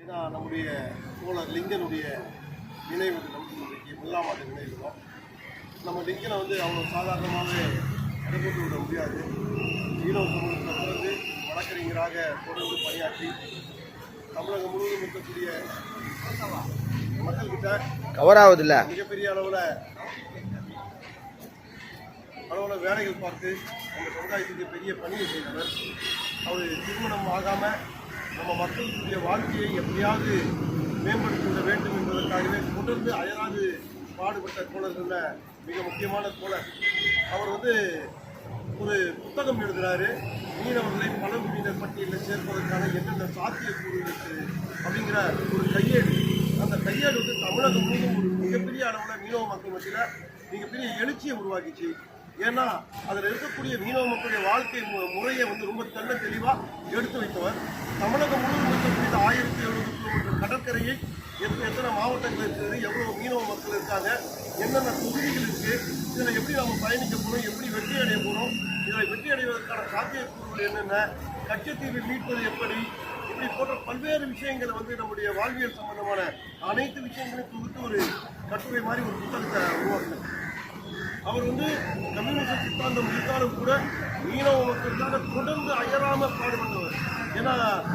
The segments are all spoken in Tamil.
ஏன்னா நம்முடைய தோழர் லிங்கனுடைய நினைவு தினம் இன்றைக்கு 1ஆம் ஆண்டு நினைவு தினம். நம்ம லிங்கனை அவ்வளோ சாதாரணமாகவே நடைபெற்று விட முடியாது. ஈழ சமூகத்தை தொடர்ந்து வழக்கறிஞராக தொடர்ந்து பணியாற்றி தமிழகம் முழுவதும் இருக்கக்கூடிய மக்கள்கிட்ட கவராவதில்ல மிகப்பெரிய அளவில் வேலைகள் பார்த்து அந்த சமுதாயத்துக்கு பெரிய பணியை செய்தவர். அவர் திருமணம் ஆகாமல் நம்ம மக்களுடைய வாழ்க்கையை எப்படியாவது மேம்படுத்த வேண்டும் என்பதற்காகவே தொடர்ந்து அயராது பாடுபட்ட தோழர்களில் மிக முக்கியமான தோழர். அவர் ஒரு புத்தகம் எழுதுகிறாரு, மீனவர்களை பழங்குடியினர் பட்டியலில் சேர்ப்பதற்கான என்னென்ன சாத்தியக்கூறு இருக்குது அப்படிங்கிற ஒரு கையேடு. அந்த கையேடு தமிழகம் முழுவதும் ஒரு மிகப்பெரிய அளவில் மீனவ மக்கள் மத்தியில் மிகப்பெரிய எழுச்சியை உருவாக்கிச்சு. ஏன்னா அதில் இருக்கக்கூடிய மீனவ மக்களுடைய வாழ்க்கை முறையை ரொம்ப தெள்ள தெளிவாக எடுத்து வைத்தவர். தமிழகம் முழுவதும் இருக்கக்கூடிய 1700 கிலோமீட்டர் கடற்கரையை எத்தனை மாவட்டங்கள் இருக்குது, எவ்வளோ மீனவ மக்கள் இருக்காங்க, என்னென்ன தொகுதிகள் இருக்குது, இதில் எப்படி நம்ம பயணிக்க போகிறோம், எப்படி வெற்றி அடைய போகிறோம், இதில் வெற்றி அடைவதற்கான சாத்தியக்கூறுகள் என்னென்ன, கச்சத்தீவை மீட்பது எப்படி, இப்படி போன்ற பல்வேறு விஷயங்களை நம்முடைய வாழ்வியல் சம்பந்தமான அனைத்து விஷயங்களையும் தொகுத்து ஒரு கட்டுரை மாதிரி ஒரு புத்தகத்தை உருவாக்கினார். அவர் கம்யூனிஸ்ட் சித்தாந்தம் இருந்தாலும் கூட மீனவ மக்களுக்காக தொடர்ந்து அயராம பாடுபட்டவர். ஏன்னா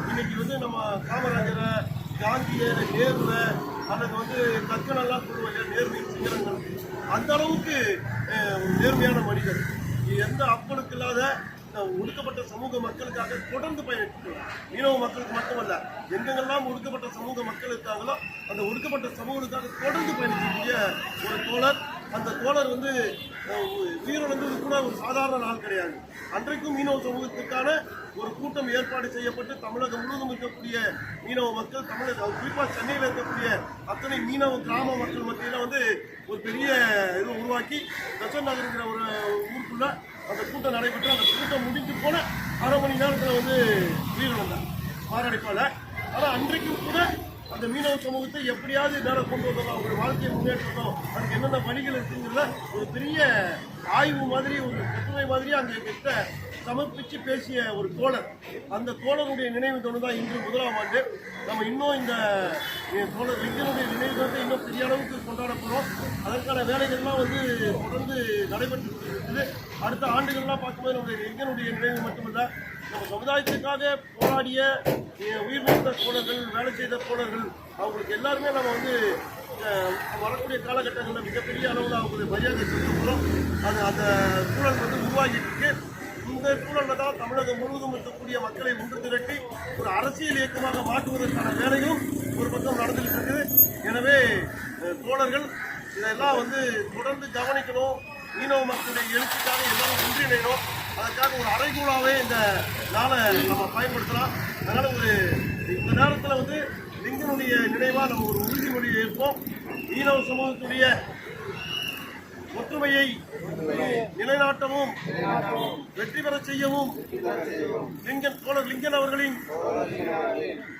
இன்னைக்கு நம்ம காமராஜரை, காந்தியை, நேருவை அல்லது கற்கனெல்லாம் சொல்லுவாங்க நேர்மை சிங்கரங்கள், அந்த அளவுக்கு ஒரு நேர்மையான மனிதர். எந்த அப்பளுக்கு இல்லாத ஒடுக்கப்பட்ட சமூக மக்களுக்காக தொடர்ந்து பயணிக்கிறார். மீனவ மக்களுக்கு மட்டுமல்ல, எங்கெங்கெல்லாம் ஒடுக்கப்பட்ட சமூக மக்கள் இருக்காங்களோ அந்த ஒடுக்கப்பட்ட சமூகத்துக்காக தொடர்ந்து பயணிக்கக்கூடிய ஒரு தோழர். அந்த தோழர் உயிரிழந்தது கூட ஒரு சாதாரண நாள் கிடையாது. அன்றைக்கும் மீனவ சமூகத்துக்கான ஒரு கூட்டம் ஏற்பாடு செய்யப்பட்டு தமிழகம் முழுவதும் இருக்கக்கூடிய மீனவ மக்கள், குறிப்பாக சென்னையில் இருக்கக்கூடிய அத்தனை மீனவ கிராம மக்கள் மத்தியில் ஒரு பெரிய இது உருவாக்கி பெசன்ட் நகருங்கிற ஒரு ஊருக்குள்ள அந்த கூட்டம் நடைபெற்று அந்த கூட்டம் முடிஞ்சு போன அரை மணி நேரத்தில் உயிரிழந்தார் மாரடைப்பால். ஆனால் அன்றைக்கும் கூட அந்த மீனவ சமூகத்தை எப்படியாவது நேரம் கொண்டு வந்தோம், அவங்களுடைய வாழ்க்கையை முன்னேற்றணும், அதுக்கு என்னென்ன வழிகள் இருக்குங்கிறத ஒரு பெரிய ஆய்வு மாதிரி, ஒரு கட்டுரை மாதிரி அங்கே கிட்ட சமர்ப்பித்து பேசிய ஒரு தோழர். அந்த தோழருடைய நினைவு தினம் தான் இன்று 1ஆம் ஆண்டு. நம்ம இன்னும் இந்த தோழர் லிங்கனுடைய நினைவு தினத்தை இன்னும் பெரிய அளவுக்கு கொண்டாட போகிறோம். அதற்கான வேலைகள்லாம் தொடர்ந்து நடைபெற்று இருக்குது. அடுத்த ஆண்டுகள்லாம் பார்க்கும்போது நம்முடைய லிங்கனுடைய நினைவு மட்டுமல்ல, நம்ம சமுதாயத்துக்காக போராடிய உயிர் நீத்த தோழர்கள், வேலை செய்த தோழர்கள், அவங்களுக்கு எல்லாருமே நம்ம வரக்கூடிய காலகட்டங்களில் மிகப்பெரிய அளவில் அவங்களுடைய மரியாதை செலுத்துகிறோம். அது அந்த சூழல் உருவாகிட்டு இருக்கு. இந்த சூழலில் தான் தமிழகம் முழுவதும் இருக்கக்கூடிய மக்களை ஒன்று திரட்டி ஒரு அரசியல் இயக்கமாக மாற்றுவதற்கான வேலையும் ஒரு பக்கம் நடந்துகிட்டு இருக்குது. எனவே தோழர்கள் இதெல்லாம் தொடர்ந்து கவனிக்கணும். மீனவ மக்களுடைய எழுச்சிக்காக எல்லாரும் ஒன்றிணையணும். அதற்காக ஒரு அறைகூடாவே இந்த நாளை நம்ம பயன்படுத்தலாம். அதனால் இந்த நேரத்தில் லிங்கனுடைய நினைவாக நம்ம ஒரு உறுதிமொழியை ஏற்போம். மீனவ சமூகத்துடைய ஒற்றுமையை நிலைநாட்டவும் வெற்றி பெற செய்யவும் தோழர் லிங்கன் அவர்களின்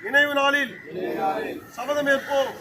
நினைவு நாளில் சபதமேற்போம்.